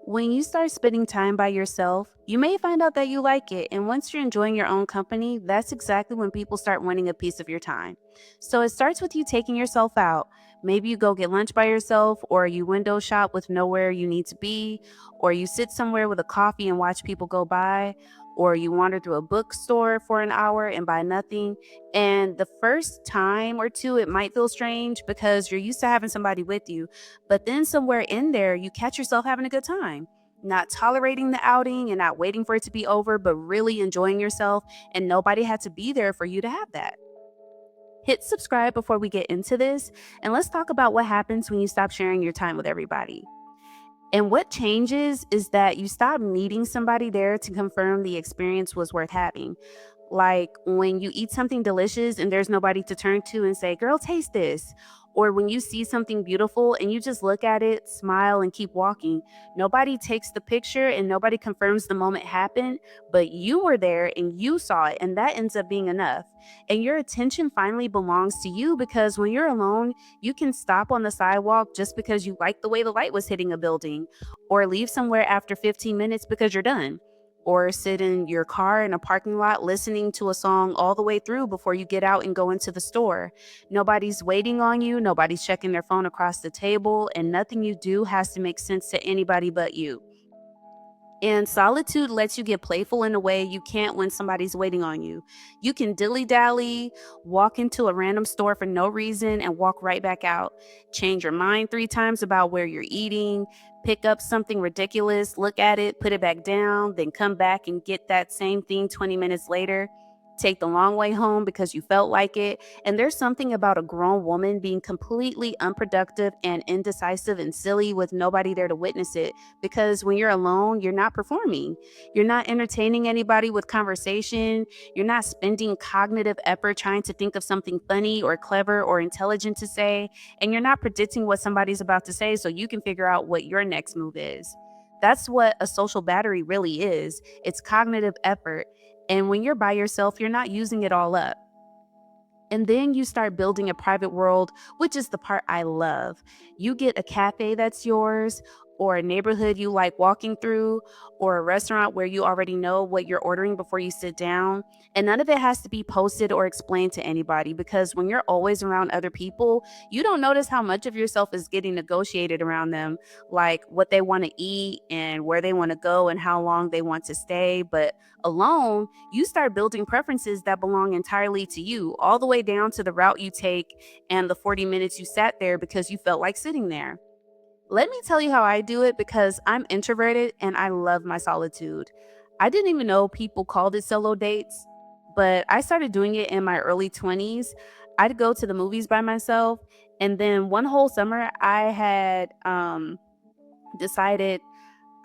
When you start spending time by yourself, you may find out that you like it. And once you're enjoying your own company, that's exactly when people start wanting a piece of your time. So it starts with you taking yourself out. Maybe you go get lunch by yourself, or you window shop with nowhere you need to be, or you sit somewhere with a coffee and watch people go by, or you wander through a bookstore for an hour and buy nothing. And the first time or two, it might feel strange because you're used to having somebody with you. But then somewhere in there, you catch yourself having a good time, not tolerating the outing and not waiting for it to be over, but really enjoying yourself. And nobody had to be there for you to have that. Hit subscribe before we get into this, and let's talk about what happens when you stop sharing your time with everybody. And what changes is that you stop needing somebody there to confirm the experience was worth having. Like when you eat something delicious and there's nobody to turn to and say, "Girl, taste this." Or when you see something beautiful and you just look at it, smile, and keep walking. Nobody takes the picture and nobody confirms the moment happened, but you were there and you saw it, and that ends up being enough. And your attention finally belongs to you because when you're alone, you can stop on the sidewalk just because you like the way the light was hitting a building, or leave somewhere after 15 minutes because you're done, or sit in your car in a parking lot listening to a song all the way through before you get out and go into the store. Nobody's waiting on you, nobody's checking their phone across the table, and nothing you do has to make sense to anybody but you. And solitude lets you get playful in a way you can't when somebody's waiting on you. You can dilly dally, walk into a random store for no reason, and walk right back out. Change your mind 3 times about where you're eating, pick up something ridiculous, look at it, put it back down, then come back and get that same thing 20 minutes later. Take the long way home because you felt like it. And there's something about a grown woman being completely unproductive and indecisive and silly with nobody there to witness it, because when you're alone, you're not performing. You're not entertaining anybody with conversation. You're not spending cognitive effort trying to think of something funny or clever or intelligent to say. And you're not predicting what somebody's about to say so you can figure out what your next move is. That's what a social battery really is. It's cognitive effort. And when you're by yourself, you're not using it all up. And then you start building a private world, which is the part I love. You get a cafe that's yours, or a neighborhood you like walking through, or a restaurant where you already know what you're ordering before you sit down. And none of it has to be posted or explained to anybody, because when you're always around other people, you don't notice how much of yourself is getting negotiated around them, like what they want to eat and where they want to go and how long they want to stay. But alone, you start building preferences that belong entirely to you, all the way down to the route you take and the 40 minutes you sat there because you felt like sitting there. Let me tell you how I do it, because I'm introverted and I love my solitude. I didn't even know people called it solo dates, but I started doing it in my early 20s. I'd go to the movies by myself. And then one whole summer, I had decided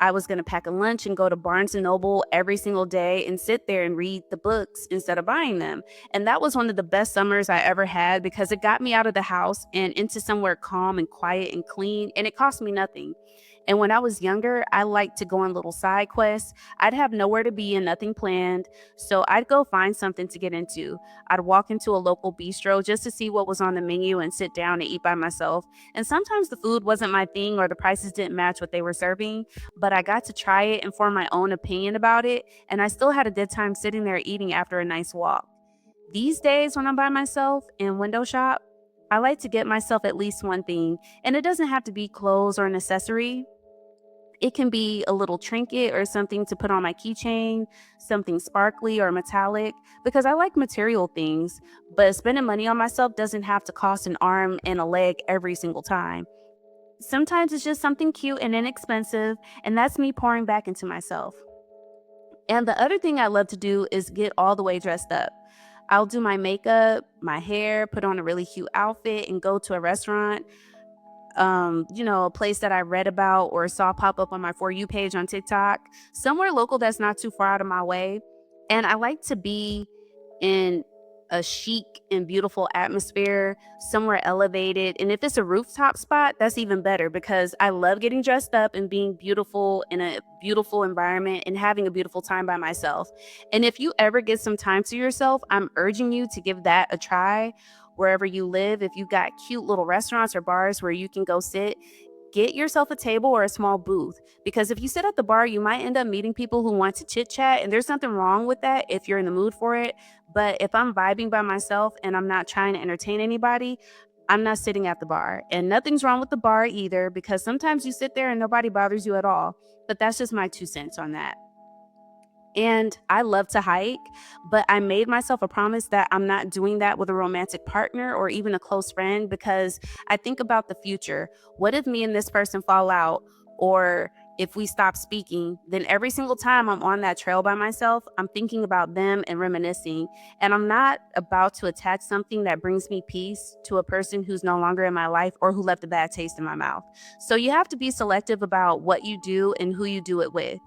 I was going to pack a lunch and go to Barnes and Noble every single day and sit there and read the books instead of buying them. And that was one of the best summers I ever had because it got me out of the house and into somewhere calm and quiet and clean, and it cost me nothing. And when I was younger, I liked to go on little side quests. I'd have nowhere to be and nothing planned. So I'd go find something to get into. I'd walk into a local bistro just to see what was on the menu and sit down and eat by myself. And sometimes the food wasn't my thing or the prices didn't match what they were serving, but I got to try it and form my own opinion about it. And I still had a good time sitting there eating after a nice walk. These days, when I'm by myself in window shop, I like to get myself at least one thing, and it doesn't have to be clothes or an accessory. It can be a little trinket or something to put on my keychain, something sparkly or metallic, because I like material things, but spending money on myself doesn't have to cost an arm and a leg every single time. Sometimes it's just something cute and inexpensive, and that's me pouring back into myself. And the other thing I love to do is get all the way dressed up. I'll do my makeup, my hair, put on a really cute outfit, and go to a restaurant, a place that I read about or saw pop up on my For You page on TikTok, somewhere local that's not too far out of my way. And I like to be in a chic and beautiful atmosphere, somewhere elevated. And if it's a rooftop spot, that's even better because I love getting dressed up and being beautiful in a beautiful environment and having a beautiful time by myself. And if you ever get some time to yourself, I'm urging you to give that a try wherever you live. If you got cute little restaurants or bars where you can go sit, Get yourself a table or a small booth, because if you sit at the bar, you might end up meeting people who want to chit chat, and there's nothing wrong with that if you're in the mood for it. But if I'm vibing by myself and I'm not trying to entertain anybody, I'm not sitting at the bar. And nothing's wrong with the bar either, because sometimes you sit there and nobody bothers you at all. But that's just my 2 cents on that. And I love to hike, but I made myself a promise that I'm not doing that with a romantic partner or even a close friend, because I think about the future. What if me and this person fall out, or if we stop speaking? Then every single time I'm on that trail by myself, I'm thinking about them and reminiscing. And I'm not about to attach something that brings me peace to a person who's no longer in my life or who left a bad taste in my mouth. So you have to be selective about what you do and who you do it with.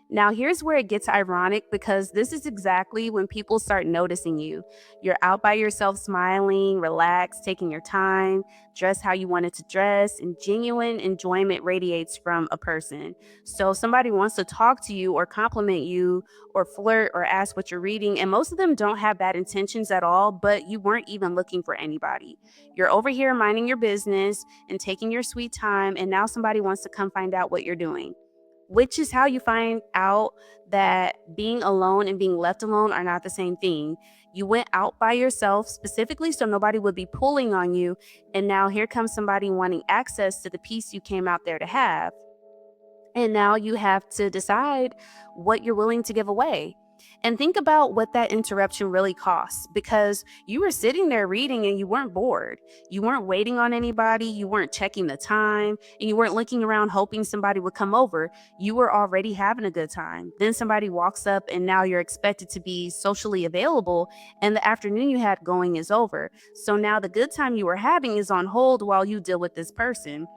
Now, here's where it gets ironic, because this is exactly when people start noticing you. You're out by yourself, smiling, relaxed, taking your time, dress how you wanted to dress, and genuine enjoyment radiates from a person. So, somebody wants to talk to you or compliment you or flirt or ask what you're reading, and most of them don't have bad intentions at all, but you weren't even looking for anybody. You're over here minding your business and taking your sweet time, and now somebody wants to come find out what you're doing, which is how you find out that being alone and being left alone are not the same thing. You went out by yourself specifically so nobody would be pulling on you. And now here comes somebody wanting access to the peace you came out there to have. And now you have to decide what you're willing to give away. And think about what that interruption really costs, because you were sitting there reading and you weren't bored. You weren't waiting on anybody. You weren't checking the time, and you weren't looking around hoping somebody would come over. You were already having a good time. Then somebody walks up, and now you're expected to be socially available, and the afternoon you had going is over. So now the good time you were having is on hold while you deal with this person.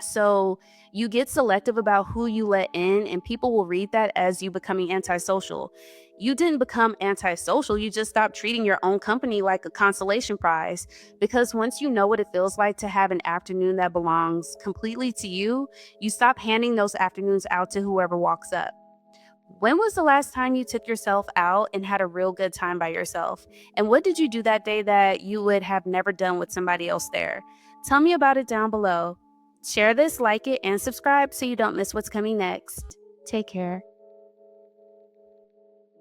So you get selective about who you let in, and people will read that as you becoming antisocial. You didn't become antisocial, you just stopped treating your own company like a consolation prize. Because once you know what it feels like to have an afternoon that belongs completely to you, you stop handing those afternoons out to whoever walks up. When was the last time you took yourself out and had a real good time by yourself? And what did you do that day that you would have never done with somebody else there? Tell me about it down below. Share this, like it, and subscribe so you don't miss what's coming next. Take care.